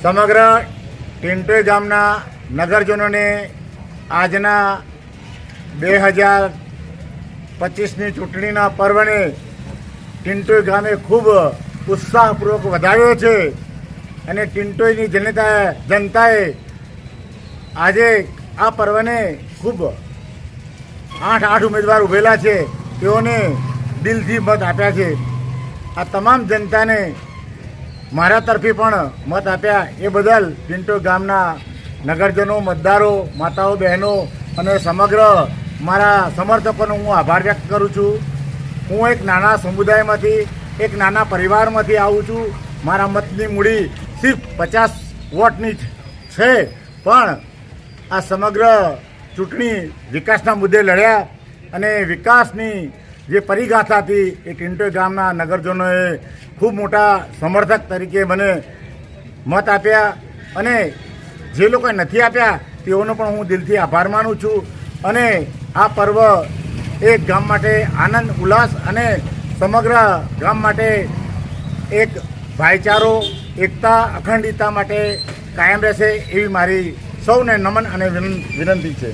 સમગ્ર ટિન્ટોઈ ગામના નગરજનોને આજના 2025ની ચૂંટણીના પર્વને ટિન્ટોઈ ગામે ખૂબ ઉત્સાહપૂર્વક વધાવ્યો છે અને ટિન્ટોઈની જનતાએ આજે આ પર્વને ખૂબ 8 ઉમેદવાર ઉભેલા છે તેઓને દિલથી મત આપ્યા છે। આ તમામ જનતાને મારા તરફી પણ મત આપ્યા એ બદલ ટિન્ટોઈ ગામના નગરજનો, મતદારો, માતાઓ, બહેનો અને સમગ્ર મારા સમર્થકોનો હું આભાર વ્યક્ત કરું છું। હું એક નાના સમુદાયમાંથી, એક નાના પરિવારમાંથી આવું છું। મારા મતની મૂડી સિર્ફ 50 વોટની છે, પણ આ સમગ્ર ચૂંટણી વિકાસના મુદ્દે લડ્યા અને વિકાસની જે પરિગાથા હતી એ ટિન્ટોઈ ગામના નગરજનોએ ખૂબ મોટા સમર્થક તરીકે મને મત આપ્યા અને જે લોકોએ નથી આપ્યા તેઓનો પણ હું દિલથી આભાર માનું છું। અને આ પર્વ એક ગામ માટે આનંદ, ઉલ્લાસ અને સમગ્ર ગામ માટે એક ભાઈચારો, એકતા, અખંડિતતા માટે કાયમ રહેશે એવી મારી સૌને નમન અને વિનંતી છે।